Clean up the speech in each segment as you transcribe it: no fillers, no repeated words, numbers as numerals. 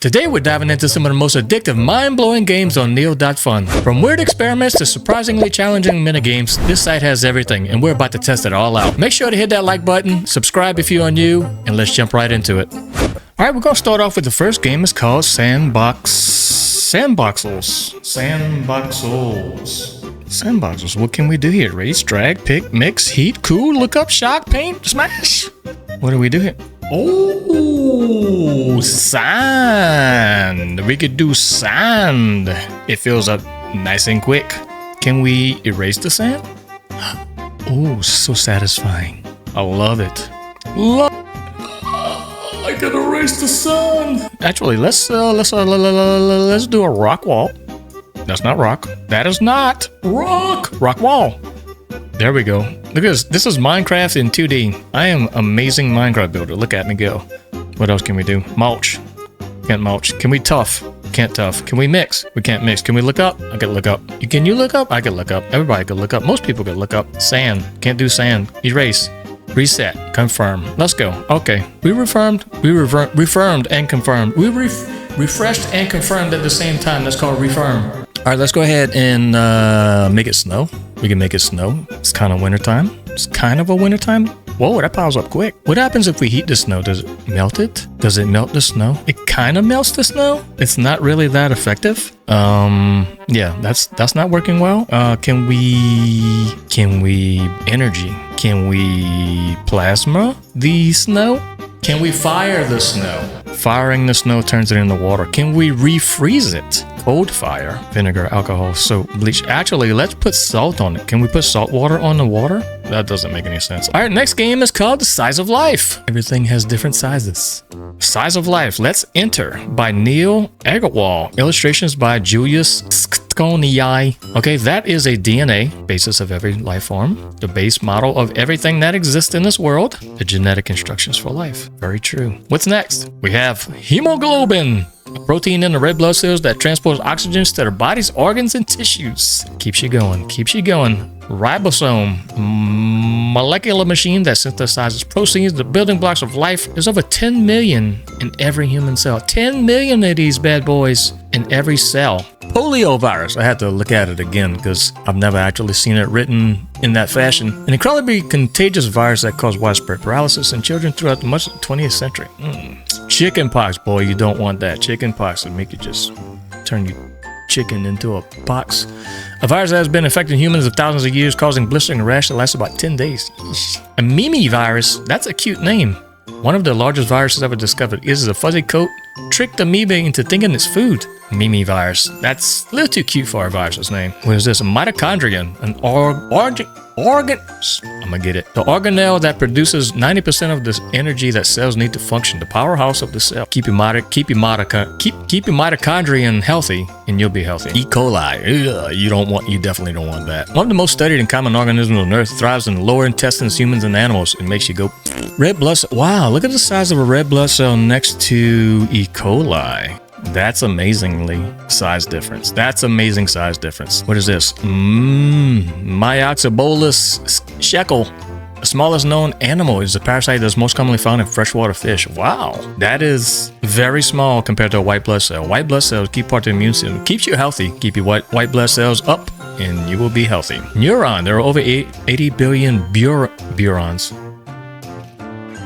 Today we're diving into some of the most addictive, mind-blowing games on Neil.fun. From weird experiments to surprisingly challenging minigames, this site has everything, and we're about to test it all out. Make sure to hit that like button, subscribe if you're new, and let's jump right into it. Alright, we're going to start off with the first game. It's called Sandboxels. What can we do here? Race, drag, pick, mix, heat, cool, look up, shock, paint, smash. What do we do here? Oh, sand. We could do sand. It fills up nice and quick. Can we erase the sand? Oh, so satisfying. I love it. I can erase the sand. Actually, let's do a rock wall. That's not rock. That is not rock. Rock wall. There we go. Look at this. This is Minecraft in 2D. I am amazing Minecraft builder. Look at me go. What else can we do? Mulch. Can't mulch. Can we tough? Can't tough. Can we mix? We can't mix. Can we look up? I can look up. Can you look up? I can look up. Everybody can look up. Most people can look up. Sand. Can't do sand. Erase. Reset. Confirm. Let's go. Okay. We reaffirmed. We reaffirmed and confirmed. We refreshed and confirmed at the same time. That's called reaffirm. All right, let's go ahead and make it snow. We can make it snow. It's kind of wintertime. It's kind of a wintertime. Whoa, that piles up quick. What happens if we heat the snow? Does it melt it? Does it melt the snow? It kind of melts the snow. It's not really that effective. Yeah, that's not working well. Can we energy? Can we plasma the snow? Can we fire the snow? Firing the snow turns it into water. Can we refreeze it? Cold fire, vinegar, alcohol, soap, bleach. Actually, let's put salt on it. Can we put salt water on the water? That doesn't make any sense. All right, next game is called The Size of Life. Everything has different sizes. Size of Life. Let's enter by Neil Agarwal. Illustrations by Julius Skonii. Okay, that is a DNA, basis of every life form. The base model of everything that exists in this world. The genetic instructions for life. Very true. What's next? We have hemoglobin. A protein in the red blood cells that transports oxygen to the body's organs and tissues. Keeps you going. Keeps you going. Ribosome, molecular machine that synthesizes proteins, the building blocks of life. There's over 10 million in every human cell. 10 million of these bad boys in every cell. Polio virus. I had to look at it again because I've never actually seen it written in that fashion. An incredibly contagious virus that caused widespread paralysis in children throughout much of the 20th century. Chicken pox, boy, you don't want that. Chicken pox will make you just turn your chicken into a pox. A virus that has been infecting humans for thousands of years, causing blistering rash that lasts about 10 days. A Mimi virus, that's a cute name. One of the largest viruses ever discovered is a fuzzy coat, tricked amoeba into thinking it's food. Mimi virus, that's a little too cute for a virus's name. What is this? A mitochondrion, an organ. I'm gonna get it. The organelle that produces 90% of the energy that cells need to function. The powerhouse of the cell. Keep your mitochondrion healthy, and you'll be healthy. E. coli. Ugh, you definitely don't want that. One of the most studied and common organisms on Earth, thrives in the lower intestines, humans and animals. It makes you go. Red blood cell. Wow, look at the size of a red blood cell next to E. coli. That's amazingly size difference. That's amazing size difference. What is this? Myoxybolus shekel. The smallest known animal is a parasite that's most commonly found in freshwater fish. Wow. That is very small compared to a white blood cell. White blood cells keep part of the immune system. Keeps you healthy. Keep your white blood cells up and you will be healthy. Neuron. There are over 80 billion neurons.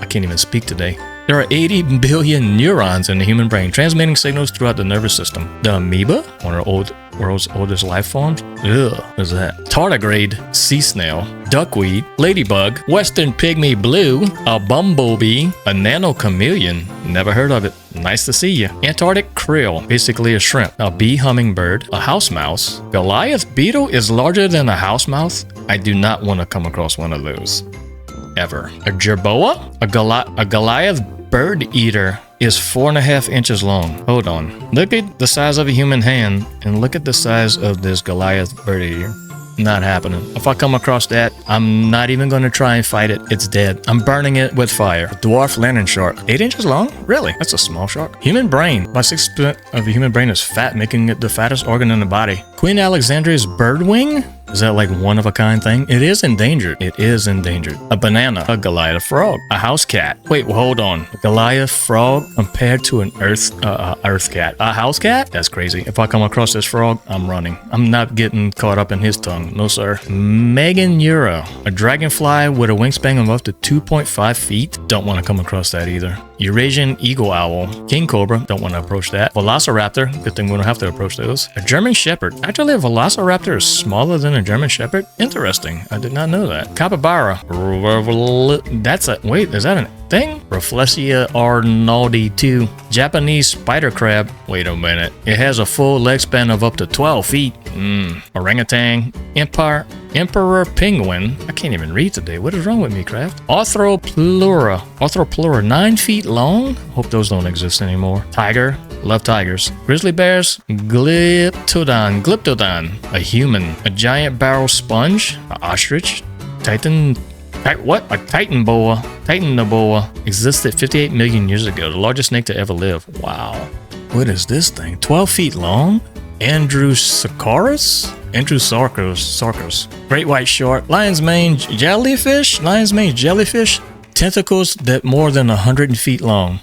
I can't even speak today. There are 80 billion neurons in the human brain, transmitting signals throughout the nervous system. The amoeba, one of the world's oldest life forms. Ugh, what is that? Tardigrade, sea snail, duckweed, ladybug, western pygmy blue, a bumblebee, a nano-chameleon. Never heard of it. Nice to see you. Antarctic krill, basically a shrimp. A bee hummingbird, a house mouse. Goliath beetle is larger than a house mouse. I do not want to come across one of those. Ever. A jerboa? A Goliath bird eater is 4.5 inches long. Hold on. Look at the size of a human hand and look at the size of this Goliath bird eater. Not happening. If I come across that, I'm not even going to try and fight it. It's dead. I'm burning it with fire. A dwarf lantern shark. 8 inches long? Really? That's a small shark. Human brain. About 6% of the human brain is fat, making it the fattest organ in the body. Queen Alexandria's birdwing? Is that like one of a kind thing? It is endangered. It is endangered. A banana. A Goliath frog. A house cat. Wait, well, hold on. A Goliath frog compared to an earth cat. A house cat? That's crazy. If I come across this frog, I'm running. I'm not getting caught up in his tongue. No, sir. Meganura. A dragonfly with a wingspan of up to 2.5 feet. Don't want to come across that either. Eurasian eagle owl. King cobra. Don't want to approach that. Velociraptor. Good thing we don't have to approach those. A German shepherd. Actually, a velociraptor is smaller than a German shepherd? Interesting. I did not know that. Capybara. That's a... Wait, is that a thing? Rafflesia arnoldi 2. Japanese spider crab. Wait a minute. It has a full leg span of up to 12 feet. Orangutan. Emperor penguin. I can't even read today. What is wrong with me, Craft? Arthroplura. Arthroplura. 9 feet long? Hope those don't exist anymore. Tiger. Love tigers. Grizzly bears. Glyptodon. A human. A giant barrel sponge. An ostrich. Titan boa. Titanoboa existed 58 million years ago. The largest snake to ever live. Wow. What is this thing? 12 feet long? Andrewsarchus? Great white shark. Lion's mane jellyfish? Tentacles that more than 100 feet long.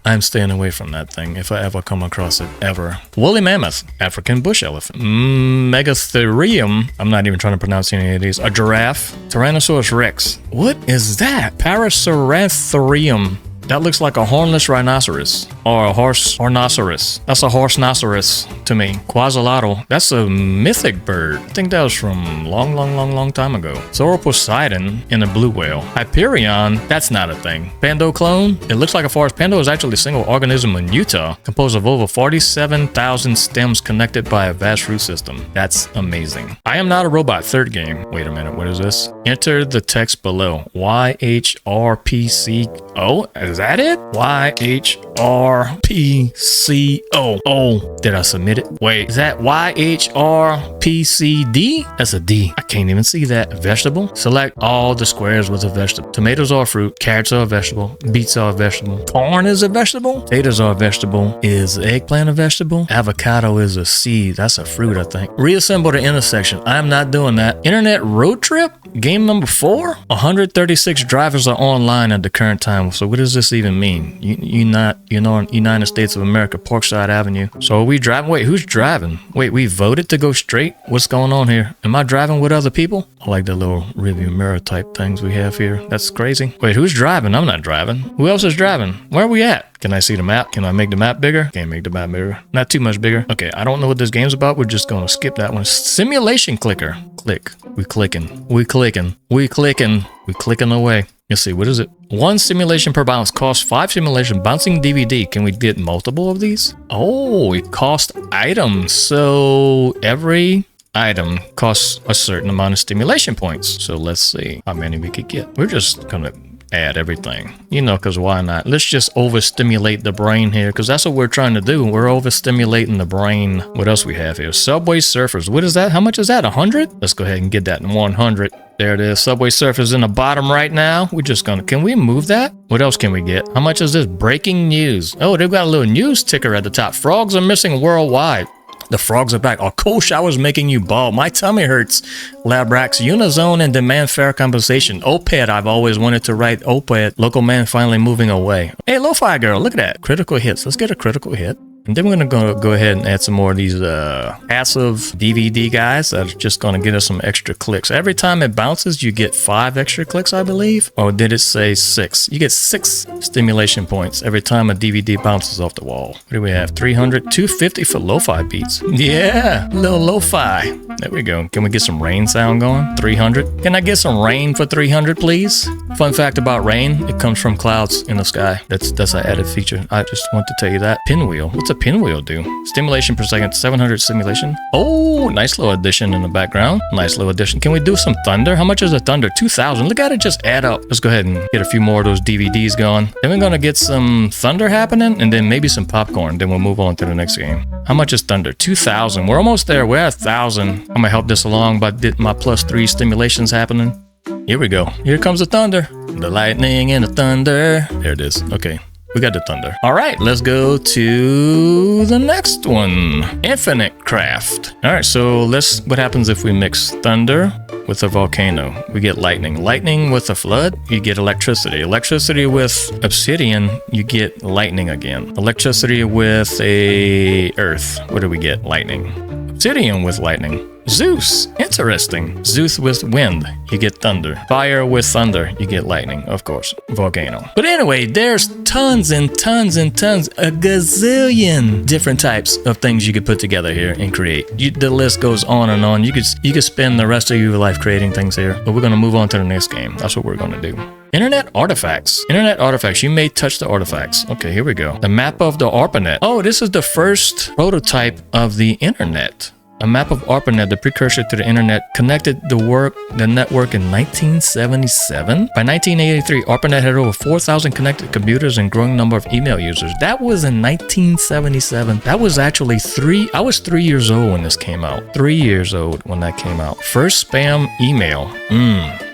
I'm staying away from that thing if I ever come across it, ever. Woolly mammoth, African bush elephant. Megatherium, I'm not even trying to pronounce any of these. A giraffe, Tyrannosaurus rex. What is that? Parasarantherium. That looks like a hornless rhinoceros or a hornoceros. That's a horse-noceros to me. Quasilatl, that's a mythic bird. I think that was from long time ago. Sauroposeidon in a blue whale. Hyperion, that's not a thing. Pandoclone, it looks like a forest. Pando is actually a single organism in Utah, composed of over 47,000 stems connected by a vast root system. That's amazing. I am not a robot, third game. Wait a minute, what is this? Enter the text below. YHRPCO. Is that it? YHRPCO. Oh, did I submit it? Wait, is that YHRPCD? That's a D. I can't even see that. Vegetable. Select all the squares with a vegetable. Tomatoes are a fruit. Carrots are a vegetable. Beets are a vegetable. Corn is a vegetable. Potatoes are a vegetable. Is eggplant a vegetable? Avocado is a seed. That's a fruit, I think. Reassemble the intersection. I'm not doing that. Internet road trip? Game number 4? 136 drivers are online at the current time. So what does this even mean? United States of America, Parkside Avenue. So are we driving? Wait, who's driving? Wait, we voted to go straight? What's going on here? Am I driving with other people? I like the little review mirror type things we have here. That's crazy. Wait, who's driving? I'm not driving. Who else is driving? Where are we at? Can I see the map? Can I make the map bigger? Can't make the map bigger. Not too much bigger. Okay, I don't know what this game's about. We're just gonna skip that one. Simulation clicker. Click. We clicking. We clicking. We clicking. We clicking away. Let's see, what is it? 1 simulation per bounce costs 5 simulation bouncing DVD. Can we get multiple of these? Oh, it costs items. So every item costs a certain amount of stimulation points. So let's see how many we could get. We're just gonna add everything, because why not? Let's just overstimulate the brain here, because that's what we're trying to do. We're overstimulating the brain. What else we have here? Subway Surfers. What is that? How much is that? 100? Let's go ahead and get that in 100. There it is. Subway Surfers in the bottom right now. We're just gonna, can we move that? What else can we get? How much is this? Breaking news. Oh, they've got a little news ticker at the top. Frogs are missing worldwide. The frogs are back. Are cold showers making you bald? My tummy hurts. Labrax, Unizone, and demand fair compensation. OPED, I've always wanted to write OPED. Local man finally moving away. Hey, Lo-Fi Girl, look at that. Critical hits. Let's get a critical hit. And then we're going to go ahead and add some more of these passive DVD guys that are just going to get us some extra clicks. Every time it bounces, you get 5 extra clicks, I believe. Or did it say 6? You get 6 stimulation points every time a DVD bounces off the wall. What do we have? 300, 250 for lo-fi beats. Yeah, little lo-fi. There we go. Can we get some rain sound going? 300. Can I get some rain for 300, please? Fun fact about rain, it comes from clouds in the sky. That's an added feature. I just want to tell you that. Pinwheel. What's a pinwheel do? Stimulation per second, 700 stimulation. Oh, nice little addition in the background. Nice little addition. Can we do some thunder? How much is a thunder? 2,000. Look at it just add up. Let's go ahead and get a few more of those DVDs going. Then we're gonna get some thunder happening and then maybe some popcorn. Then we'll move on to the next game. How much is thunder? 2,000. We're almost there. We're at 1,000. I'm gonna help this along by my +3 stimulations happening. Here we go. Here comes the thunder. The lightning and the thunder. There it is. Okay. We got the thunder. All right, let's go to the next one. Infinite craft. All right, so what happens if we mix thunder with a volcano? We get lightning. Lightning with a flood, you get electricity. Electricity with obsidian, you get lightning again. Electricity with a earth, what do we get? Lightning. Obsidian with lightning. Zeus, interesting. Zeus with wind, you get thunder. Fire with thunder, you get lightning, of course. Volcano. But anyway, there's tons and tons and tons, a gazillion different types of things you could put together here and create. The list goes on and on. You could spend the rest of your life creating things here, but we're gonna move on to the next game. That's what we're gonna do. Internet artifacts. Internet artifacts. You may touch the artifacts. Okay, here we go. The map of the ARPANET. Oh, this is the first prototype of the internet. A map of ARPANET, the precursor to the internet, connected the network in 1977. By 1983, ARPANET had over 4,000 connected computers and growing number of email users. That was in 1977. That was actually I was 3 years old when this came out. 3 years old when that came out. First spam email.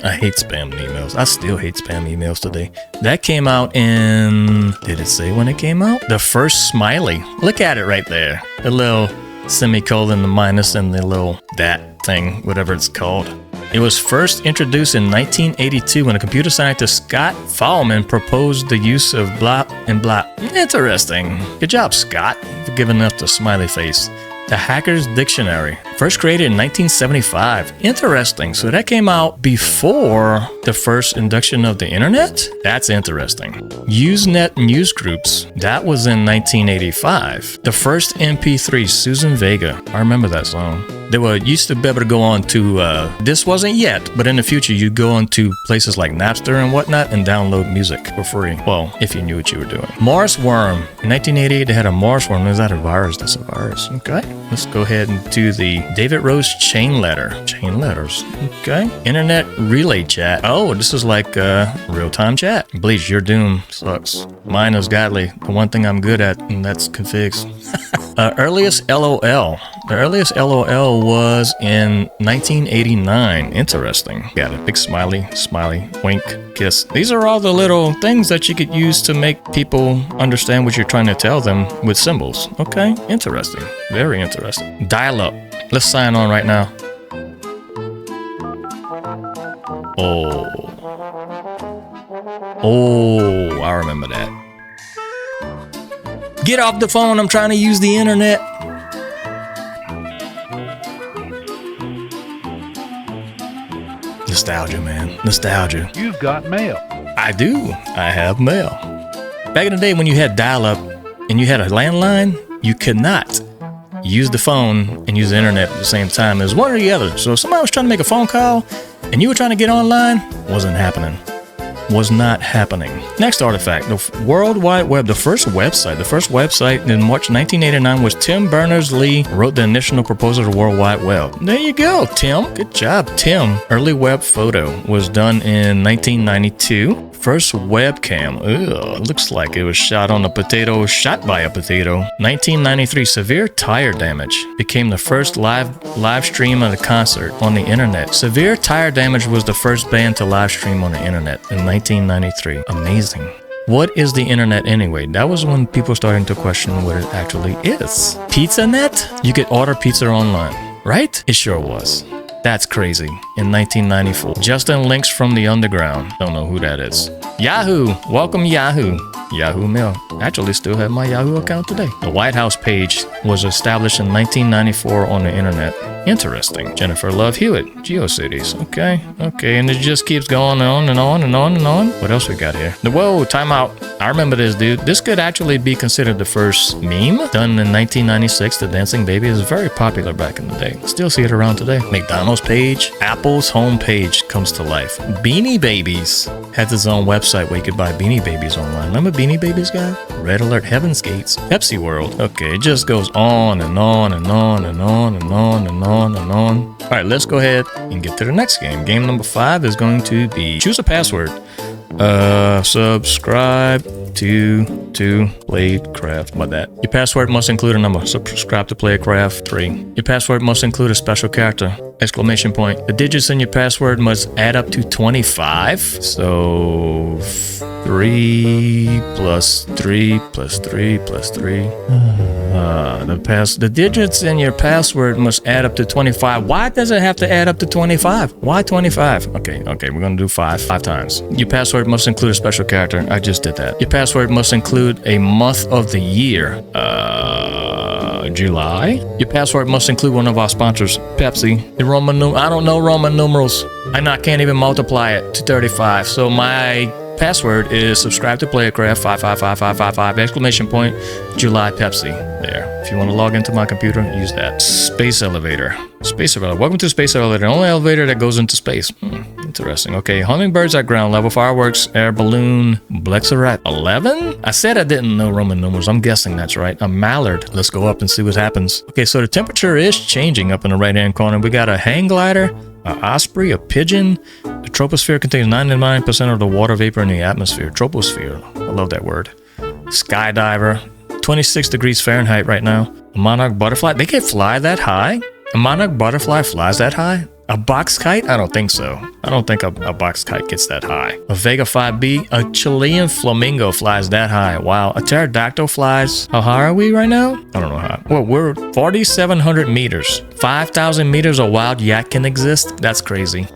I hate spam emails. I still hate spam emails today. That came out in... Did it say when it came out? The first smiley. Look at it right there. The little... semicolon, the minus, and the little that thing, whatever it's called. It was first introduced in 1982 when a computer scientist Scott Fahlman proposed the use of blah and blah. Interesting. Good job, Scott, for giving us the smiley face. The Hacker's Dictionary, first created in 1975. Interesting. So that came out before the first induction of the internet? That's interesting. Usenet Newsgroups, that was in 1985. The first MP3, Susan Vega. I remember that song. They used to be able to go on to, this wasn't yet, but in the future, you'd go on to places like Napster and whatnot and download music for free. Well, if you knew what you were doing. Mars Worm. In 1988, they had a Mars Worm. Is that a virus? That's a virus. Okay. Let's go ahead and do the David Rose chain letter. Chain letters. Okay. Internet relay chat. Oh, this is like real-time chat. Bleach, your doom sucks. Mine is godly. The one thing I'm good at, and that's configs. Earliest LOL. The earliest LOL was in 1989. Interesting. Got a big smiley, wink, kiss. These are all the little things that you could use to make people understand what you're trying to tell them with symbols. Okay, interesting. Very interesting. Dial-up. Let's sign on right now. Oh, I remember that. Get off the phone, I'm trying to use the internet. Nostalgia, man. Nostalgia. You've got mail. I do. I have mail. Back in the day when you had dial-up and you had a landline, you could not use the phone and use the internet at the same time. It was one or the other. So if somebody was trying to make a phone call and you were trying to get online, wasn't happening. Was not happening. Next artifact, the World Wide Web, the first website in March 1989 was Tim Berners-Lee wrote the initial proposal of the World Wide Web. There you go, Tim. Good job, Tim. Early web photo was done in 1992. First webcam, looks like it was shot by a potato. 1993, severe tire damage became the first live stream of the concert on the internet. Severe tire damage was the first band to live stream on the internet in 1993. Amazing. What is the internet anyway? That was when people started to question what it actually is. PizzaNet? You could order pizza online, right? It sure was. That's crazy. In 1994. Justin Links from the Underground. Don't know who that is. Yahoo! Welcome Yahoo! Yahoo Mail. Actually still have my Yahoo account today. The White House page was established in 1994 on the internet. Interesting. Jennifer Love Hewitt. GeoCities. Okay. And it just keeps going on and on and on and on. What else we got here? Whoa, timeout. I remember this, dude. This could actually be considered the first meme. Done in 1996, the dancing baby is very popular back in the day. Still see it around today. McDonald's page. Apple's home page comes to life. Beanie Babies has its own website where you could buy Beanie Babies online. Remember Beanie Babies, guy? Red Alert, Heaven's Gates, Pepsi World. Okay, it just goes on and on and on and on and on and on and on. All right, let's go ahead and get to the next game. Game number 5 is going to be choose a password. Subscribe to Playedcraft. What that? Your password must include a number. Subscribe to Playedcraft. 3. Your password must include a special character. Exclamation point. The digits in your password must add up to 25. So 3 plus 3 plus 3 plus 3. The digits in your password must add up to 25. Why does it have to add up to 25? Why 25? Okay, we're gonna do 5 times. Your password must include a special character. I just did that. Your password must include a month of the year. July. Your password must include one of our sponsors, Pepsi. I don't know Roman numerals. I can't even multiply it to 35. So my password is subscribe to Playedcraft 555555 exclamation point July Pepsi. There. If you want to log into my computer, use that. Space elevator. Space elevator. Welcome to Space Elevator. The only elevator that goes into space. Interesting. Okay. Hummingbirds at ground level. Fireworks. Air balloon. Blexarat. 11? I said I didn't know Roman numerals. I'm guessing that's right. A mallard. Let's go up and see what happens. Okay. So the temperature is changing up in the right hand corner. We got a hang glider, an osprey, a pigeon. The troposphere contains 99% of the water vapor in the atmosphere. Troposphere. I love that word. Skydiver. 26 degrees Fahrenheit right now. A monarch butterfly. They can fly that high? A monarch butterfly flies that high? A box kite? I don't think so. I don't think a box kite gets that high. A Vega 5B. A Chilean flamingo flies that high. Wow. A pterodactyl flies. How high are we right now? I don't know how. Well, we're 4,700 meters. 5,000 meters a wild yak can exist? That's crazy.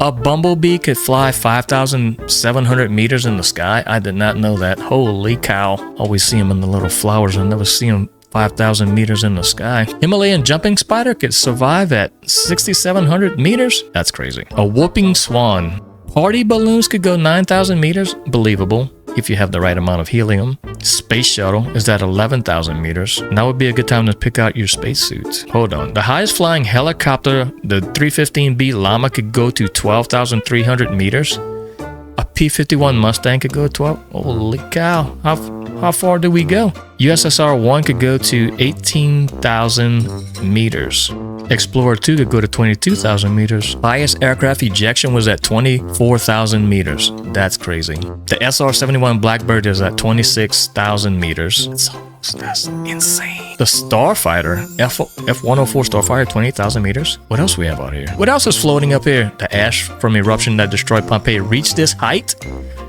A bumblebee could fly 5,700 meters in the sky? I did not know that. Holy cow. Always see them in the little flowers. I never see them 5,000 meters in the sky. Himalayan jumping spider could survive at 6,700 meters? That's crazy. A whooping swan. Party balloons could go 9,000 meters? Believable. If you have the right amount of helium. Space shuttle is at 11,000 meters. Now would be a good time to pick out your spacesuit. Hold on. The highest flying helicopter, the 315B Llama, could go to 12,300 meters. A P-51 Mustang could go 12. Holy cow. How far do we go? USSR-1 could go to 18,000 meters. Explorer 2 could go to 22,000 meters. Highest aircraft ejection was at 24,000 meters. That's crazy. The SR-71 Blackbird is at 26,000 meters. That's insane. The Starfighter, F-104 Starfighter, 20,000 meters. What else we have out here? What else is floating up here? The ash from eruption that destroyed Pompeii reached this height?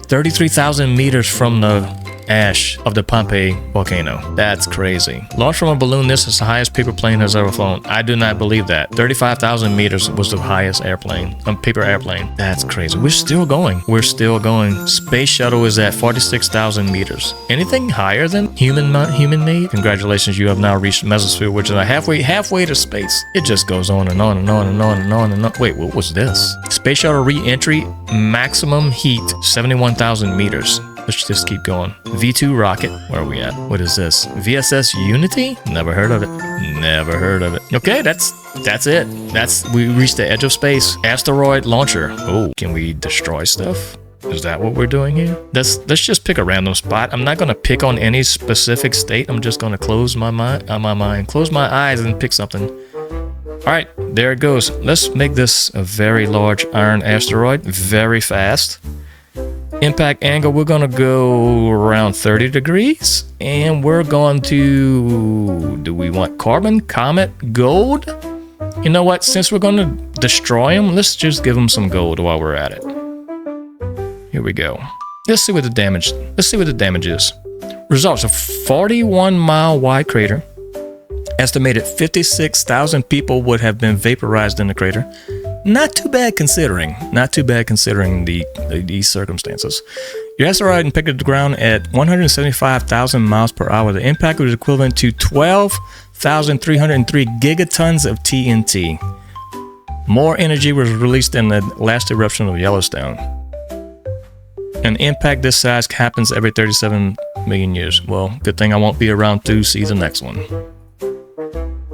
33,000 meters from the ash of the Pompeii volcano. That's crazy. Launched from a balloon, this is the highest paper plane has ever flown. I do not believe that. 35,000 meters was the highest paper airplane. That's crazy. We're still going. We're still going. Space shuttle is at 46,000 meters. Anything higher than human-made? Congratulations, you have now reached the mesosphere, which is halfway to space. It just goes on and on and on and on and on and on. Wait, what was this? Space shuttle re-entry, maximum heat, 71,000 meters. Let's just keep going. V2 rocket. Where are we at? What is this? VSS Unity? Never heard of it. Never heard of it. Okay, that's it. We reached the edge of space. Asteroid launcher. Oh, can we destroy stuff? Is that what we're doing here? Let's just pick a random spot. I'm not gonna pick on any specific state. I'm just gonna close my eyes and pick something. All right, there it goes. Let's make this a very large iron asteroid, very fast. Impact angle, we're gonna go around 30 degrees, and we're going to, do we want carbon, comet, gold? You know what, since we're gonna destroy them, let's just give them some gold while we're at it. Here we go. Let's see what the damage is. Results: a 41-mile wide crater. Estimated 56,000 people would have been vaporized in the crater. Not too bad considering. These circumstances. Your asteroid impacted the ground at 175,000 miles per hour. The impact was equivalent to 12,303 gigatons of TNT. More energy was released in the last eruption of Yellowstone. An impact this size happens every 37 million years. Well, good thing I won't be around to see the next one.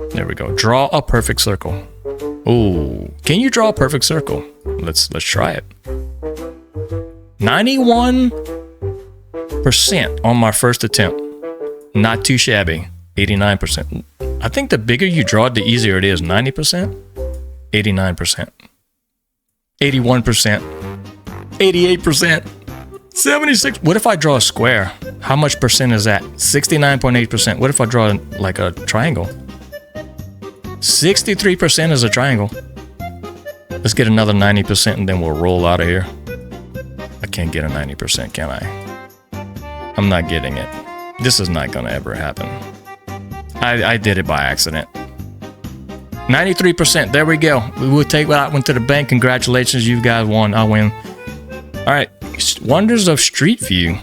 There we go. Draw a perfect circle. Oh, can you draw a perfect circle? Let's try it. 91% on my first attempt. Not too shabby. 89%. I think the bigger you draw it, the easier it is. 90%? 89%. 81%. 88%. 76. What if I draw a square? How much percent is that? 69.8%. What if I draw like a triangle? 63% is a triangle. Let's get another 90% and then we'll roll out of here. I can't get a 90%, can I? I'm not getting it. This is not gonna ever happen. I did it by accident. 93%. There we go. We will take that one to the bank. Congratulations, you guys won. I win. All right. Wonders of Street View.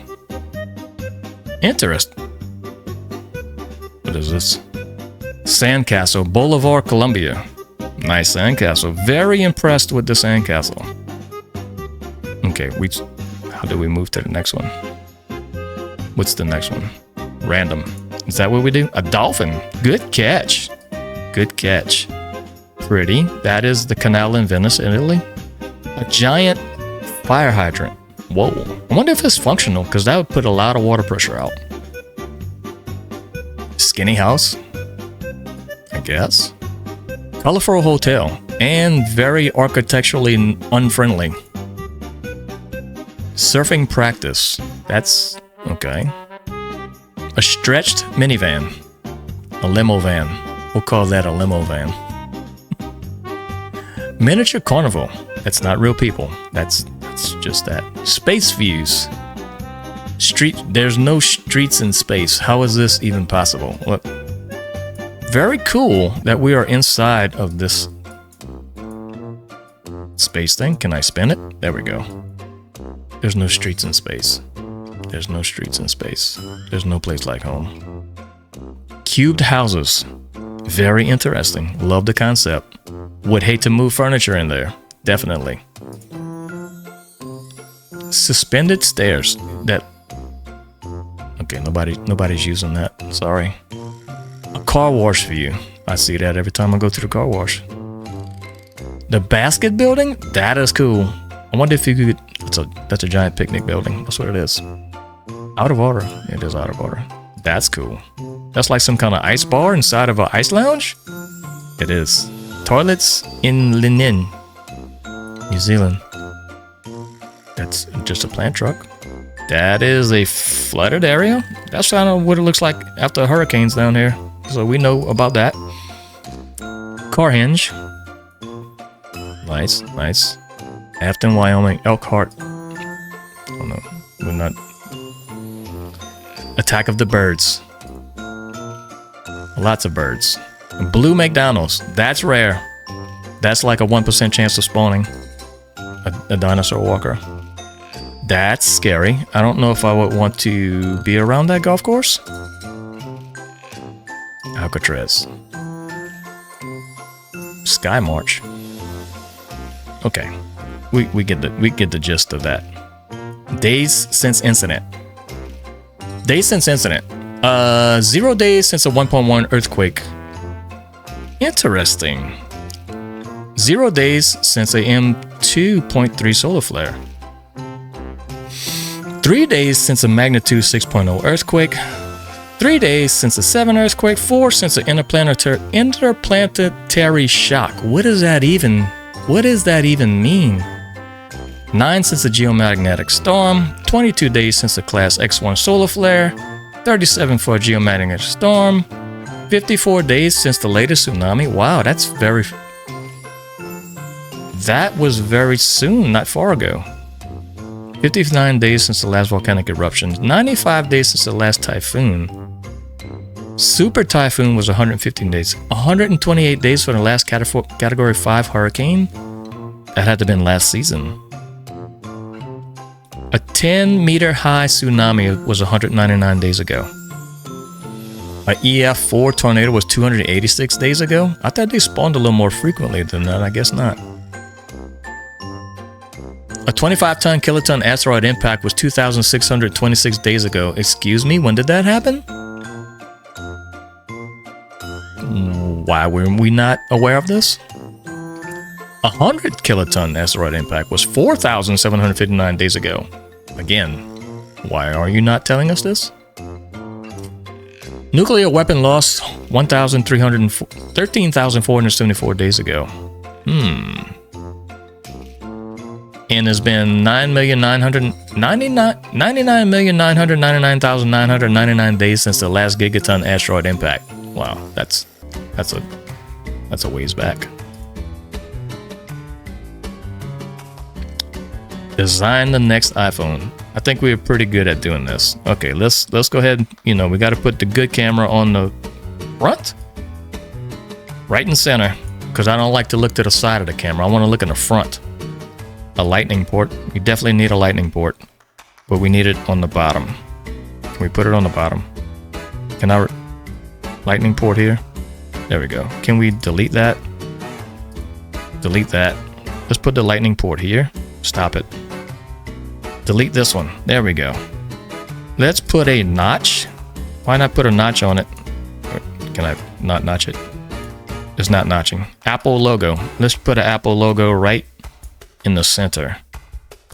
Interesting. What is this? Sandcastle, Boulevard, Columbia. Nice sandcastle. Very impressed with the sandcastle. Okay, how do we move to the next one? What's the next one? Random. Is that what we do? A dolphin. Good catch. Good catch. Pretty. That is the canal in Venice, Italy. A giant fire hydrant. Whoa. I wonder if it's functional, because that would put a lot of water pressure out. Skinny house. I guess. Colorful hotel. And very architecturally unfriendly. Surfing practice. That's okay. A stretched minivan. A limo van. We'll call that a limo van. Miniature carnival. That's not real people. That's just that. Space views. There's no streets in space. How is this even possible? Look. Very cool that we are inside of this space thing. Can I spin it? There we go. There's no streets in space. There's no streets in space. There's no place like home. Cubed houses. Very interesting. Love the concept. Would hate to move furniture in there. Definitely. Suspended stairs. Okay, nobody's using that. Sorry. A car wash view. I see that every time I go to the car wash. The basket building? That is cool. I wonder if you could... That's a giant picnic building. That's what it is. Out of order. It is out of order. That's cool. That's like some kind of ice bar inside of an ice lounge? It is. Toilets in Linen, New Zealand. That's just a plant truck. That is a flooded area. That's kind of what it looks like after hurricanes down here. So we know about that. Car hinge. Nice, nice. Afton, Wyoming, Elkhart. Oh no, we're not. Attack of the birds. Lots of birds. Blue McDonald's. That's rare. That's like a 1% chance of spawning a dinosaur walker. That's scary. I don't know if I would want to be around that golf course. Alcatraz. Sky March. Okay. We get the gist of that. Days since incident. Days since incident. 0 days since a 1.1 earthquake. Interesting. 0 days since a M2.3 solar flare. 3 days since a magnitude 6.0 earthquake. 3 days since a 7 earthquake. 4 since an interplanetary shock. What does that even mean? 9 since a geomagnetic storm. 22 days since a class X1 solar flare. 37 for a geomagnetic storm. 54 days since the latest tsunami. Wow, that was very soon, not far ago. 59 days since the last volcanic eruption. 95 days since the last typhoon. Super typhoon was 115 days. 128 days for the last category 5 hurricane. That had to have been last season. A 10-meter high tsunami was 199 days ago. A EF4 tornado was 286 days ago. I thought they spawned a little more frequently than that. I guess not. A 25-ton kiloton asteroid impact was 2,626 days ago. Excuse me, when did that happen? Why were we not aware of this? 100 kiloton asteroid impact was 4,759 days ago. Again, why are you not telling us this? Nuclear weapon loss 13,474 days ago. And it's been 99,999,999 days since the last gigaton asteroid impact. Wow, that's a ways back. Design the next iPhone. I think we're pretty good at doing this. Okay, let's go ahead. You know, we got to put the good camera on the front, right in center, because I don't like to look to the side of the camera. I want to look in the front. A lightning port. We definitely need a lightning port, but we need it on the bottom. Can we put it on the bottom? Can I lightning port here? There we go. Can we delete that? Delete that. Let's put the lightning port here. Stop it. Delete this one. There we go. Let's put a notch. Why not put a notch on it? Can I not notch it? It's not notching. Apple logo. Let's put an Apple logo right in the center.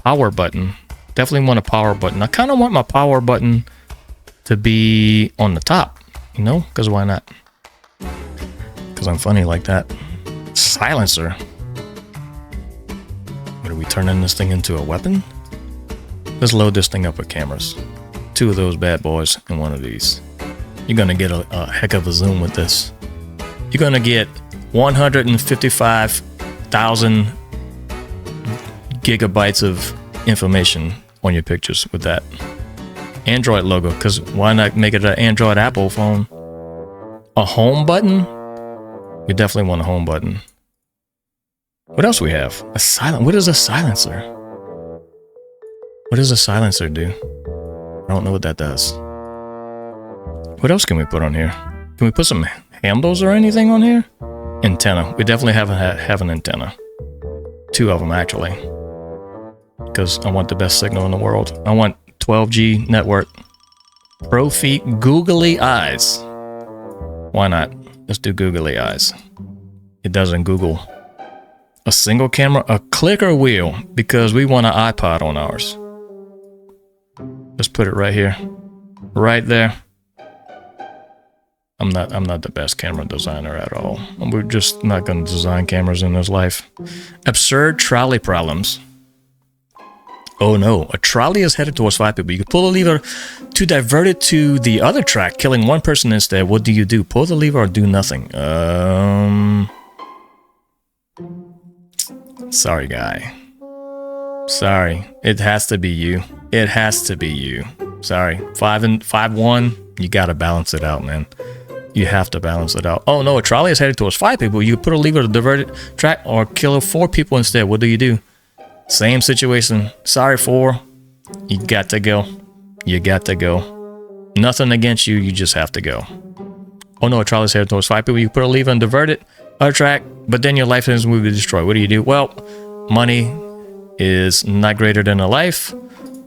Power button. Definitely want a power button. I kind of want my power button to be on the top, you know, because why not? Because I'm funny like that. Silencer. What, are we turning this thing into a weapon? Let's load this thing up with cameras. 2 of those bad boys and 1 of these. You're gonna get a heck of a zoom with this. You're gonna get 155,000 gigabytes of information on your pictures with that Android logo, because why not make it an Android Apple phone? A home button? We definitely want a home button. What else we have? A silent. What is a silencer? What does a silencer do? I don't know what that does. What else can we put on here? Can we put some handles or anything on here? Antenna. We definitely have an antenna. 2 of them actually. Because I want the best signal in the world. I want 12G network. Pro feet, googly eyes. Why not? Let's do googly eyes. It doesn't Google. A single camera, a clicker wheel, because we want an iPod on ours. Let's put it right here. Right there. I'm not the best camera designer at all. We're just not going to design cameras in this life. Absurd trolley problems. Oh no, a trolley is headed towards 5 people. You can pull the lever to divert it to the other track, killing 1 person instead. What do you do? Pull the lever or do nothing? Sorry, guy. Sorry. It has to be you. It has to be you. Sorry. 5-1. You gotta balance it out, man. You have to balance it out. Oh no, a trolley is headed towards 5 people. You can put a lever to divert it track or kill 4 people instead. What do you do? Same situation. Sorry, 4. You got to go. You got to go. Nothing against you. You just have to go. Oh no, a trolley is headed towards 5 people. You put a lever and divert it, other track, but then your life will be destroyed. What do you do? Well, money is not greater than a life,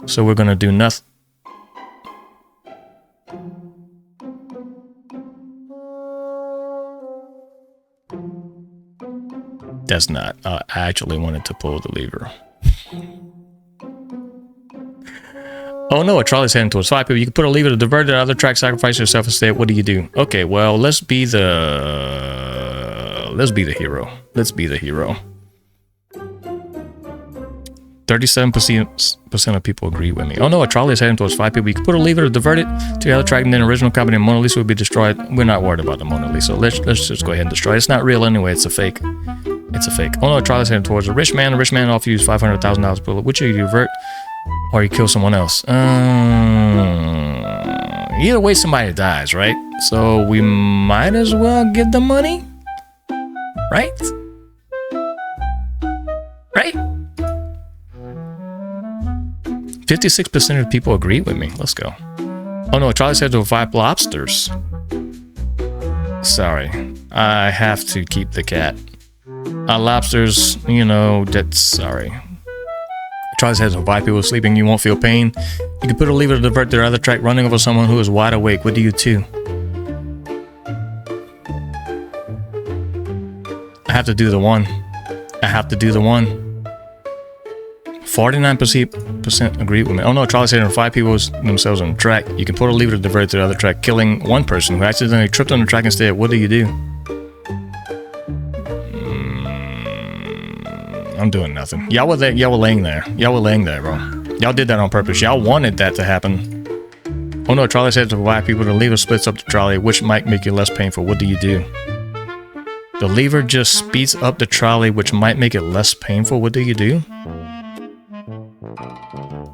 so we're gonna do nothing. That's not. I actually wanted to pull the lever. Oh no, a trolley's heading towards 5 people. You can put a lever to divert it, other track, sacrifice yourself instead. What do you do? Okay, well, let's be the hero. Let's be the hero. 37% of people agree with me. Oh no, a trolley is heading towards 5 people. You can put a lever to divert it to the other track, and then the original copy of Mona Lisa will be destroyed. We're not worried about the Mona Lisa. Let's just go ahead and destroy it. It's not real anyway. It's a fake. It's a fake. Oh no, a trolley is heading towards a rich man. The rich man offers you $500,000 bullet. Which you divert or you kill someone else? Either way, somebody dies, right? So we might as well get the money, right? Right? 56% of people agree with me. Let's go. Oh no, Charlie said to 5 lobsters. Sorry, I have to keep the cat. Lobsters, you know, that's sorry. Charlie's head to 5 people sleeping. You won't feel pain. You can put a lever to divert their other track, running over someone who is wide awake. What do you do? I have to do the 1. I have to do the 1. 49% agree with me. Oh no, Charlie said 5 people themselves on the track. You can put a lever to divert to the other track, killing 1 person who accidentally tripped on the track instead. What do you do? I'm doing nothing. Y'all were there. Y'all were laying there. Y'all were laying there, bro. Y'all did that on purpose. Y'all wanted that to happen. Oh no, trolley said to provide people the lever splits up the trolley, which might make it less painful. What do you do? The lever just speeds up the trolley, which might make it less painful. What do you do?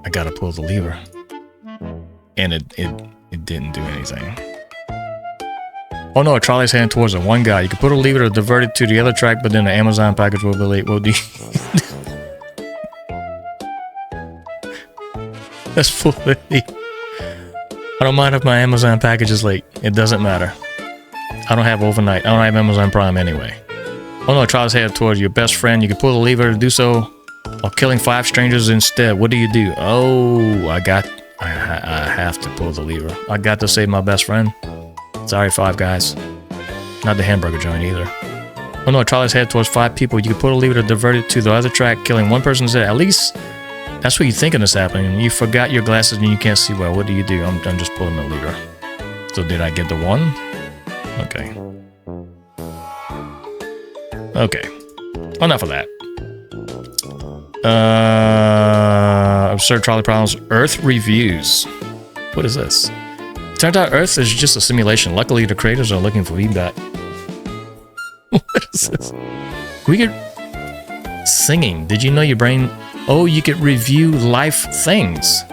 I gotta pull the lever. And it didn't do anything. Oh no, a trolley's heading towards it. One guy. You can put a lever to divert it to the other track, but then the Amazon package will be late. What do you... That's fully... I don't mind if my Amazon package is late. It doesn't matter. I don't have overnight. I don't have Amazon Prime anyway. Oh no, trolley's headed towards your best friend. You can pull the lever to do so while killing 5 strangers instead. What do you do? Oh, I have to pull the lever. I got to save my best friend. Sorry, 5 guys. Not the hamburger joint either. Oh no, trolley's headed towards 5 people. You can pull a lever to divert it to the other track, killing 1 person instead. At least that's what you're thinking is happening. You forgot your glasses and you can't see well. What do you do? I'm just pulling the lever. So did I get the 1? Okay. Okay. Enough of that. Absurd trolley problems. Earth reviews. What is this? Turns out Earth is just a simulation. Luckily, the creators are looking for feedback. What is this? We get singing. Did you know your brain... Oh, you could review life things.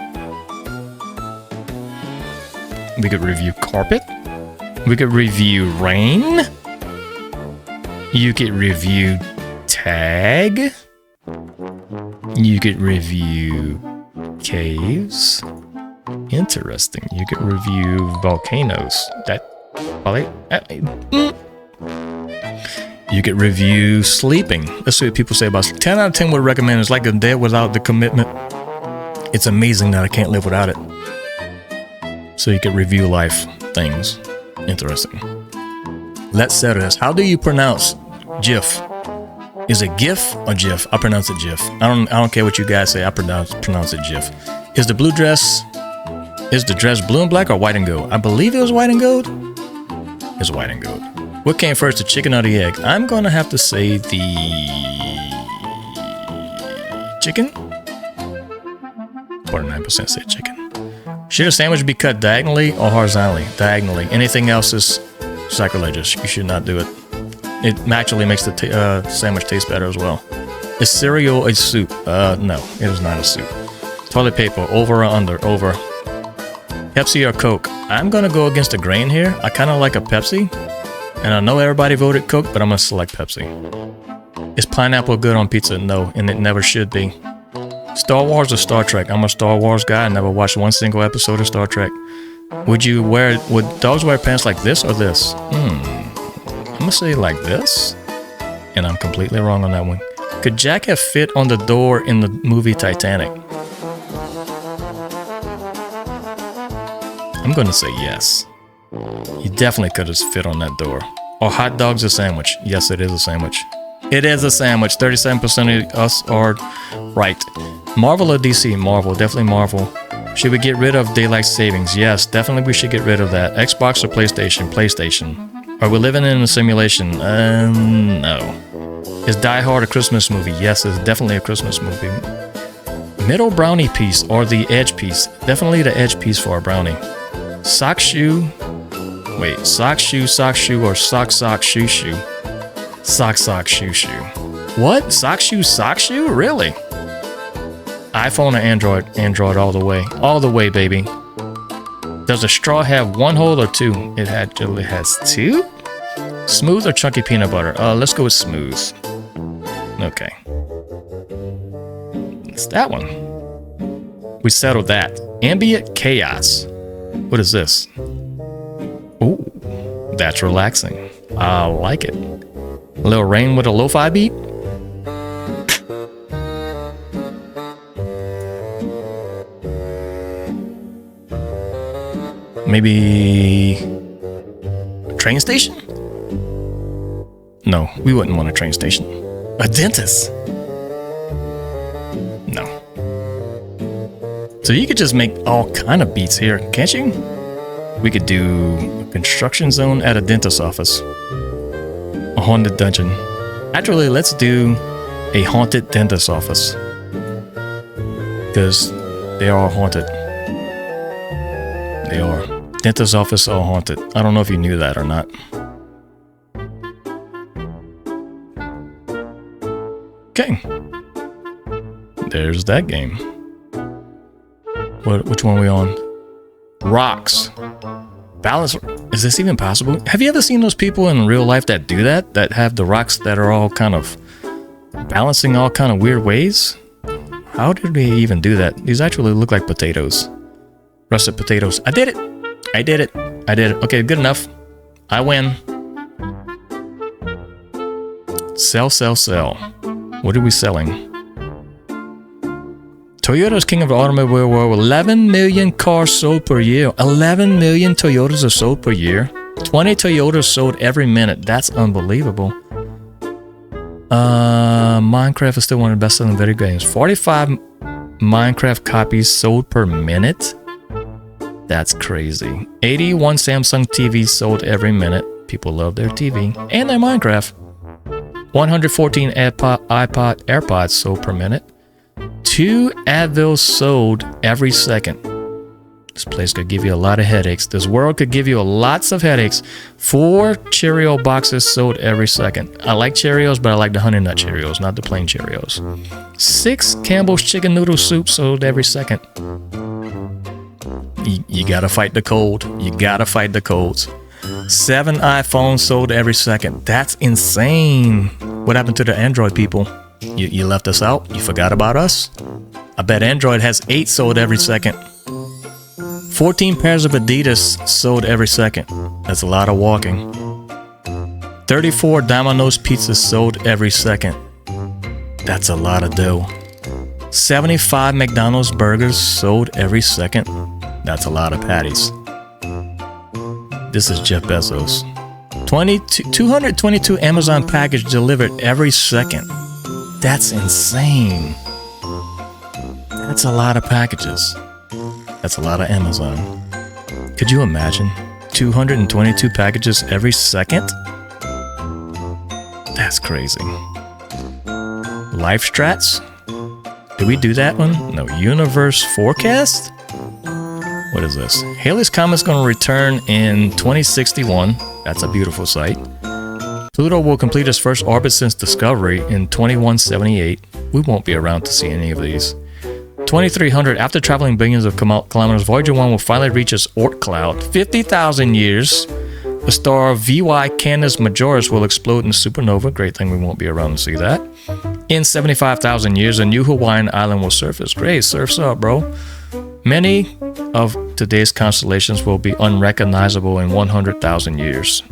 We could review carpet. We could review rain. You could review tag. You could review caves. Interesting. You could review volcanoes. You could review sleeping. Let's see what people say about 10 out of 10 would recommend. It's like a day without the commitment. It's amazing that I can't live without it. So you could review life things. Interesting. Let's settle this. How do you pronounce GIF? Is it GIF or GIF? I pronounce it GIF. I don't care what you guys say. I pronounce it GIF. Is the dress blue and black or white and gold? I believe it was white and gold. It's white and gold. What came first, the chicken or the egg? I'm gonna have to say the chicken. 49% say chicken. Should a sandwich be cut diagonally or horizontally? Diagonally. Anything else is sacrilegious. You should not do it. It actually makes the sandwich taste better as well. Is cereal a soup? No, it is not a soup. Toilet paper, over or under? Over. Pepsi or Coke? I'm gonna go against the grain here. I kind of like a Pepsi. And I know everybody voted Coke, but I'm gonna select Pepsi. Is pineapple good on pizza? No, and it never should be. Star Wars or Star Trek? I'm a Star Wars guy. I never watched one single episode of Star Trek. Would dogs wear pants like this or this? I'm gonna say like this. And I'm completely wrong on that one. Could Jack have fit on the door in the movie Titanic? I'm gonna say yes. He definitely could have fit on that door. Or hot dogs a sandwich? Yes, it is a sandwich. It is a sandwich. 37% of us are right. Marvel or DC? Marvel. Definitely Marvel. Should we get rid of daylight savings? Yes, definitely we should get rid of that. Xbox or PlayStation? PlayStation. Are we living in a simulation? No. Is Die Hard a Christmas movie? Yes, it's definitely a Christmas movie. Middle brownie piece or the edge piece? Definitely the edge piece for a brownie. Sock shoe. Wait, sock shoe, or sock, shoe, shoe. Sock, shoe, shoe. What? Sock, shoe? Really? iPhone or Android? Android all the way. All the way, baby. Does a straw have 1 hole or 2? It actually has 2? Smooth or chunky peanut butter? Let's go with smooth. Okay. It's that one. We settled that. Ambient chaos. What is this? Ooh, that's relaxing. I like it. A little rain with a lo-fi beat. Maybe a train station? No, we wouldn't want a train station. A dentist? No. So you could just make all kind of beats here, can't you? We could do a construction zone at a dentist's office. A haunted dungeon. Actually, let's do a haunted dentist office. Because they are haunted. They are. Dentist office are haunted. I don't know if you knew that or not. Okay. There's that game. Which one are we on? Rocks. Balance. Is this even possible? Have you ever seen those people in real life that do that? That have the rocks that are all kind of balancing all kind of weird ways? How did they even do that? These actually look like potatoes. Russet potatoes. I did it. I did it. I did it. Okay, good enough. I win. Sell, sell, sell. What are we selling? Toyota's king of the automobile world. 11 million cars sold per year. 11 million Toyotas are sold per year. 20 Toyotas sold every minute. That's unbelievable. Minecraft is still one of the best-selling video games. 45 Minecraft copies sold per minute. That's crazy. 81 Samsung TVs sold every minute. People love their TV and their Minecraft. 114 iPod AirPods sold per minute. 2 Advils sold every second. This place could give you a lot of headaches. This world could give you lots of headaches. 4 Cheerio boxes sold every second. I like Cheerios, but I like the Honey Nut Cheerios, not the plain Cheerios. 6 Campbell's chicken noodle soup sold every second. You gotta fight the cold. You gotta fight the colds. 7 iPhones sold every second. That's insane. What happened to the Android people? You left us out? You forgot about us? I bet Android has 8 sold every second. 14 pairs of Adidas sold every second. That's a lot of walking. 34 Domino's pizzas sold every second. That's a lot of dough. 75 McDonald's burgers sold every second. That's a lot of patties. This is Jeff Bezos. 222 Amazon package delivered every second. That's insane. That's a lot of packages. That's a lot of Amazon. Could you imagine? 222 packages every second? That's crazy. Life strats? Did we do that one? No. Universe forecast? What is this? Halley's Comet's going to return in 2061. That's a beautiful sight. Pluto will complete its first orbit since discovery in 2178. We won't be around to see any of these. 2300, after traveling billions of kilometers, Voyager 1 will finally reach its Oort cloud. 50,000 years. The star VY Canis Majoris will explode in a supernova. Great thing we won't be around to see that. In 75,000 years, a new Hawaiian island will surface. Great, surf's up, bro. Many of today's constellations will be unrecognizable in 100,000 years.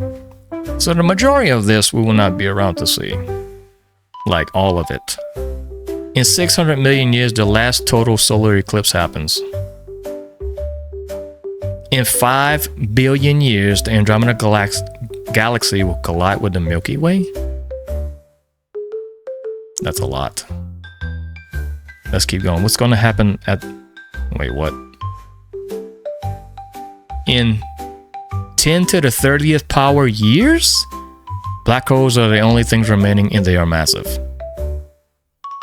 So the majority of this we will not be around to see. Like all of it. In 600 million years, the last total solar eclipse happens. In 5 billion years, the Andromeda Galaxy will collide with the Milky Way. That's a lot. Let's keep going. What's going to happen at... Wait, what? In 10 to the 30th power years? Black holes are the only things remaining and they are massive.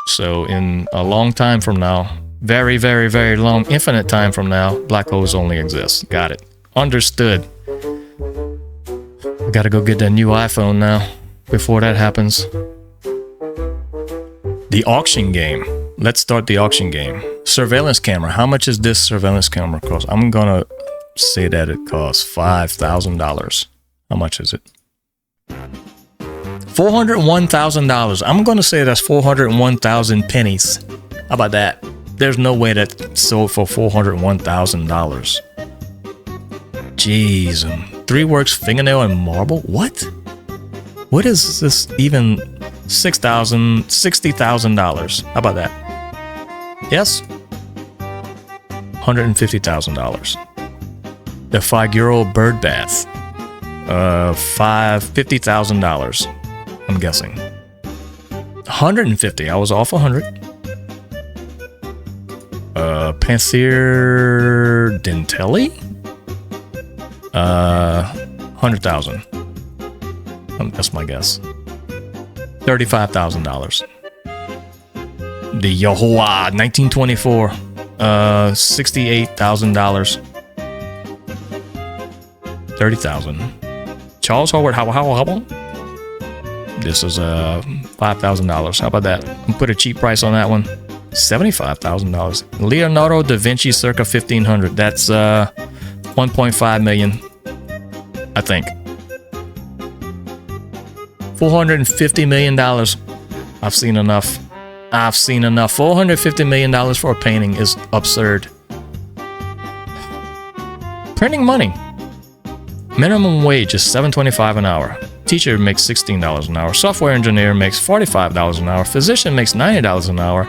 So in a long time from now, very, very, very long, infinite time from now, black holes only exist. Got it. Understood. I gotta go get that new iPhone now, before that happens. The auction game. Let's start the auction game. Surveillance camera. How much is this surveillance camera cost? I'm gonna say that it costs $5,000. How much is it? $401,000. I'm gonna say that's 401,000 pennies. How about that? There's no way that sold for $401,000. Jeez. 3 Works fingernail and marble? What? What is this even? $60,000. How about that? Yes? $150,000. The Figueroa bird bath. $50,000. I'm guessing. 150. I was off 100. Pansier Dentelli? 100,000. That's my guess. $35,000. The Yahuwah 1924. $68,000. 30,000. Charles Howard Howell. This is $5,000. How about that? I'll put a cheap price on that one. $75,000. Leonardo da Vinci circa 1500. That's 1.5 million. I think. $450 million. I've seen enough. $450 million for a painting is absurd. Printing money. Minimum wage is $7.25 an hour. Teacher makes $16 an hour. Software engineer makes $45 an hour. Physician makes $90 an hour.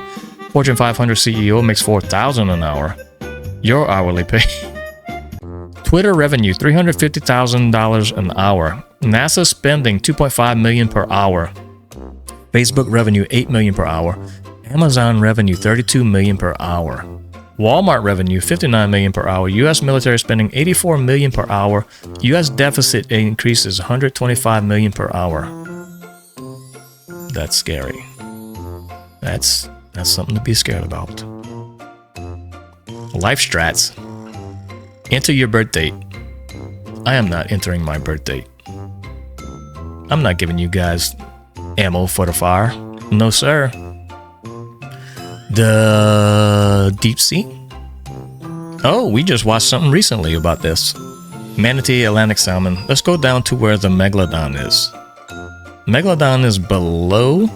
Fortune 500 CEO makes $4,000 an hour. Your hourly pay. Twitter revenue $350,000 an hour. NASA spending $2.5 million per hour. Facebook revenue $8 million per hour. Amazon revenue $32 million per hour. Walmart revenue $59 million per hour. U.S. military spending $84 million per hour. U.S. deficit increases $125 million per hour. That's scary. That's something to be scared about. Life strats. Enter your birth date. I am not entering my birth date. I'm not giving you guys ammo for the fire. No, sir. The deep sea. Oh, we just watched something recently about this. Manatee, Atlantic salmon. Let's go down to where the megalodon is. Megalodon is below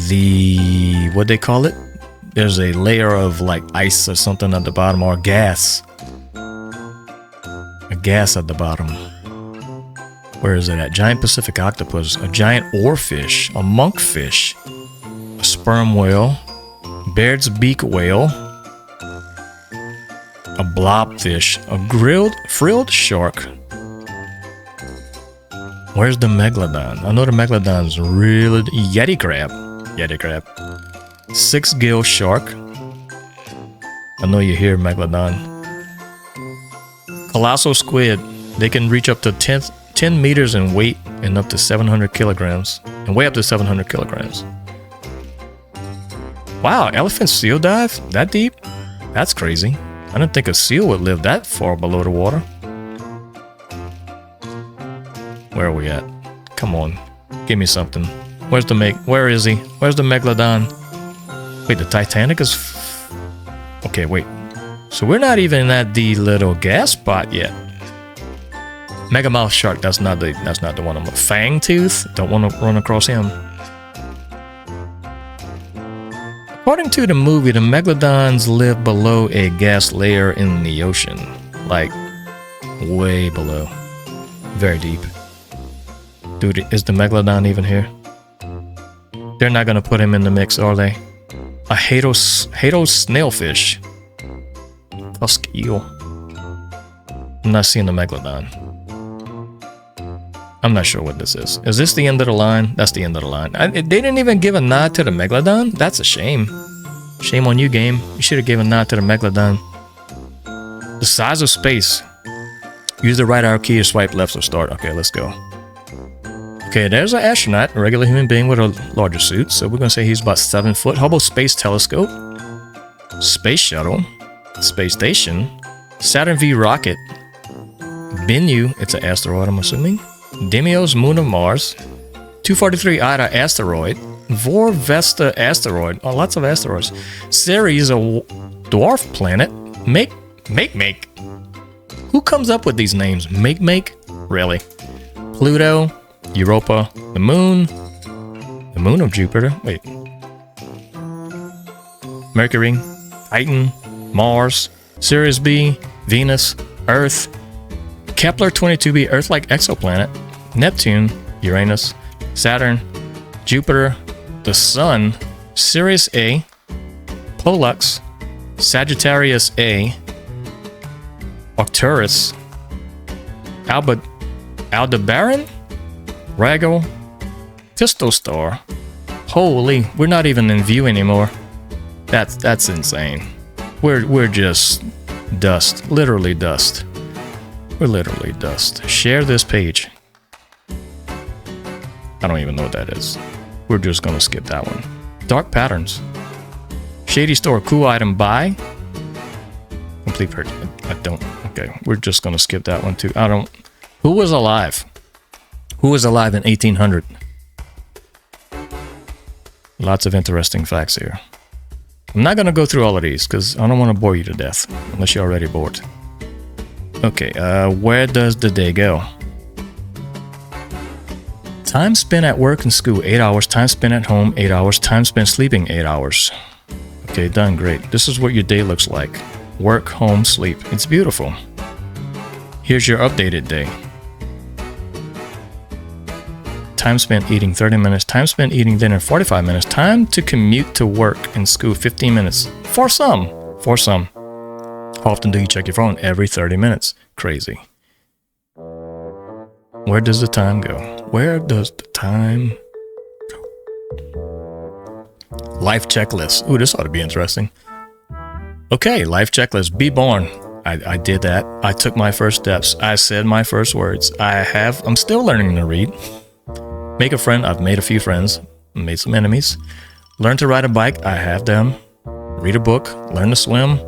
the, what they call it? There's a layer of like ice or something at the bottom, or gas. A gas at the bottom. Where is it at? Giant Pacific octopus, a giant oarfish, a monkfish, a sperm whale, Baird's beak whale, a blobfish, a frilled shark. Where's the megalodon? I know the megalodon's really Yeti crab. Six-gill shark. I know you hear megalodon. Colossal squid. They can reach up to 10 meters in weight and up to 700 kilograms. And weigh up to 700 kilograms. Wow, elephant seal dive? That deep? That's crazy. I didn't think a seal would live that far below the water. Where are we at? Come on. Give me something. Where is he? Where's the megalodon? Wait, the Titanic is... Okay, wait. So we're not even at the little gas spot yet. Megamouth shark, that's not the one I'm looking. Fang tooth? Don't want to run across him. According to the movie, the megalodons live below a gas layer in the ocean. Like, way below. Very deep. Dude, is the megalodon even here? They're not gonna put him in the mix, are they? A Hato snailfish. Tusk eel. I'm not seeing the megalodon. I'm not sure what this is. Is this the end of the line? That's the end of the line. They didn't even give a nod to the megalodon? That's a shame. Shame on you, game. You should have given a nod to the megalodon. The size of space. Use the right arrow key to swipe left or start. Okay, let's go. Okay, there's an astronaut, a regular human being with a larger suit. So we're going to say he's about 7 foot. Hubble Space Telescope. Space Shuttle. Space Station. Saturn V rocket. Bennu, it's an asteroid, I'm assuming. Deimos, moon of Mars. 243 Ida asteroid. Vor Vesta asteroid. Oh, lots of asteroids. Ceres, a dwarf planet. Make. Who comes up with these names? Make? Really? Pluto. Europa. The moon of Jupiter. Wait. Mercury. Titan. Mars. Sirius B. Venus. Earth. Kepler 22b, Earth-like exoplanet. Neptune. Uranus. Saturn. Jupiter. The Sun. Sirius A. Pollux. Sagittarius A. Arcturus. Aldebaran. Rigel. Pistostar. Holy, we're not even in view anymore. That's insane. We're just dust. Literally dust. We're literally dust. Share this page. I don't even know what that is. We're just gonna skip that one. Dark patterns. Shady store, cool item buy. Complete purchase. I don't. Okay, we're just gonna skip that one too. I don't. Who was alive? Who was alive in 1800? Lots of interesting facts here. I'm not gonna go through all of these because I don't want to bore you to death unless you're already bored. Okay, where does the day go? Time spent at work and school, 8 hours. Time spent at home, 8 hours. Time spent sleeping, 8 hours. Okay, done, great. This is what your day looks like. Work, home, sleep. It's beautiful. Here's your updated day. Time spent eating, 30 minutes. Time spent eating dinner, 45 minutes. Time to commute to work and school, 15 minutes. For some. For some. How often do you check your phone? Every 30 minutes. Crazy. Where does the time go? Where does the time go? Life checklist. Ooh, this ought to be interesting. Okay, life checklist. Be born. I did that. I took my first steps. I said my first words. I'm still learning to read. Make a friend. I've made a few friends. Made some enemies. Learn to ride a bike. I have them. Read a book. Learn to swim.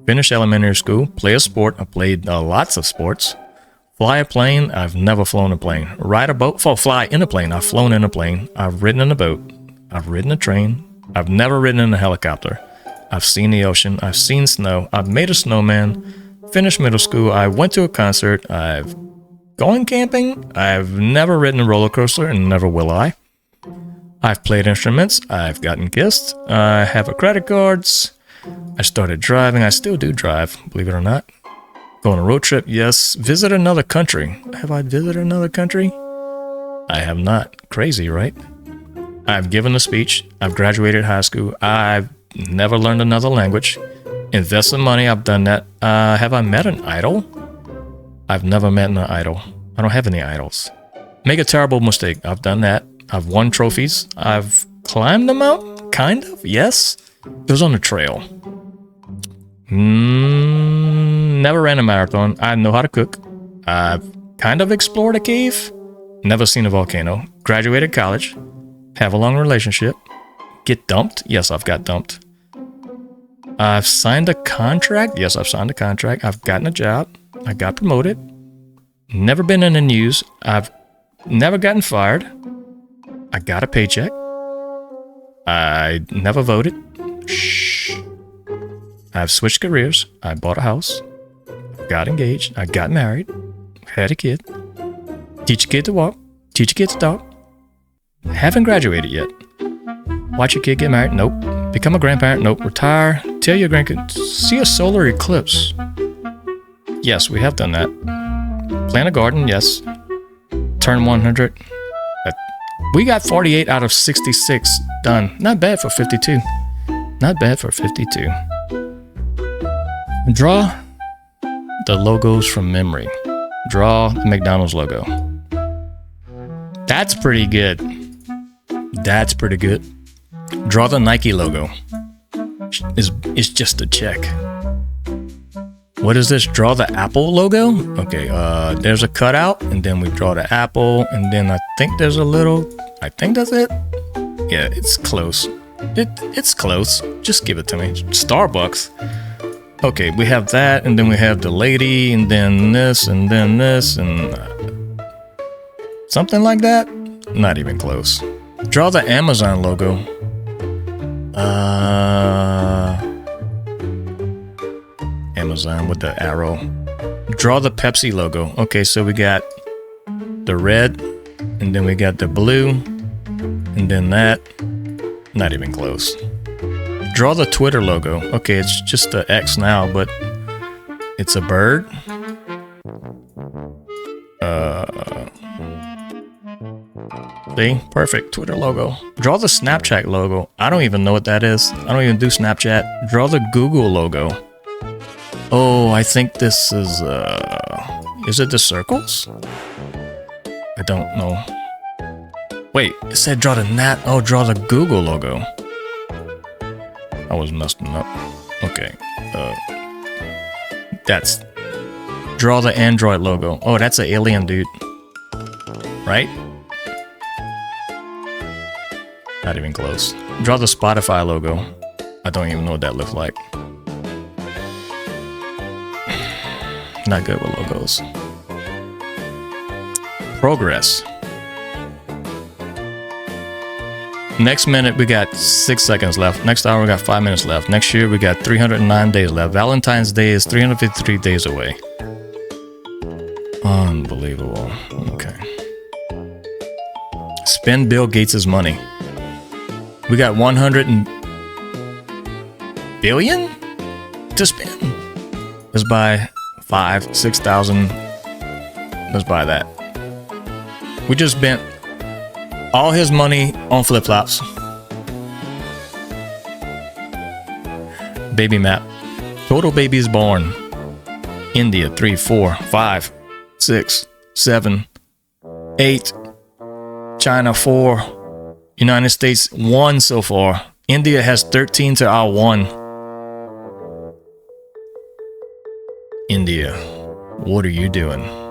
Finish elementary school. Play a sport. I played lots of sports. Fly a plane. I've never flown a plane. Ride a boat. Fly in a plane. I've flown in a plane. I've ridden in a boat. I've ridden a train. I've never ridden in a helicopter. I've seen the ocean. I've seen snow. I've made a snowman. Finished middle school. I went to a concert. I've gone camping. I've never ridden a roller coaster and never will I. I've played instruments. I've gotten kissed. I have a credit cards. I started driving. I still do drive, believe it or not. Go on a road trip, yes. Visit another country. Have I visited another country? I have not. Crazy, right? I've given a speech. I've graduated high school. I've never learned another language. Invest some money. I've done that. Have I met an idol? I've never met an idol. I don't have any idols. Make a terrible mistake. I've done that. I've won trophies. I've climbed the mountain. Kind of. Yes. It was on a trail. Never ran a marathon. I know how to cook. I've kind of explored a cave. Never seen a volcano. Graduated college. Have a long relationship. Get dumped. Yes, I've got dumped. I've signed a contract. Yes, I've signed a contract. I've gotten a job. I got promoted. Never been in the news. I've never gotten fired. I got a paycheck. I never voted. Shh. I've switched careers. I bought a house. Got engaged. I got married. Had a kid. Teach a kid to walk. Teach a kid to talk. Haven't graduated yet. Watch your kid get married. Nope. Become a grandparent. Nope. Retire. Tell your grandkids. See a solar eclipse. Yes, we have done that. Plant a garden. Yes. Turn 100. We got 48 out of 66 done. Not bad for 52. Not bad for 52. Draw the logos from memory. Draw the McDonald's logo. That's pretty good. That's pretty good. Draw the Nike logo. It's just a check. What is this? Draw the Apple logo? Okay, there's a cutout, and then we draw the apple, and then I think there's a little... I think that's it. Yeah, it's close. It's close. Just give it to me. Starbucks. Okay, we have that, and then we have the lady, and then this, and then this, and... something like that? Not even close. Draw the Amazon logo. Amazon with the arrow. Draw the Pepsi logo. Okay, so we got the red, and then we got the blue, and then that. Not even close. Draw the Twitter logo. Okay, it's just the X now, but it's a bird. See? Perfect. Twitter logo. Draw the Snapchat logo. I don't even know what that is. I don't even do Snapchat. Draw the Google logo. Oh, I think this is it the circles? I don't know. Wait, it said draw the draw the Google logo. I was messing up. Okay. That's... Draw the Android logo. Oh, that's an alien dude. Right? Not even close. Draw the Spotify logo. I don't even know what that looks like. Not good with logos. Progress. Next minute, we got 6 seconds left. Next hour, we got 5 minutes left. Next year, we got 309 days left. Valentine's Day is 353 days away. Unbelievable. Okay. Spend Bill Gates' money. We got 100 billion to spend. Let's buy 5,000, 6,000. Let's buy that. We just spent all his money on flip-flops. Baby map. Total babies born. India 3, 4, 5, 6, 7, 8. China 4. United States 1 so far. India has 13 to our 1. India, what are you doing?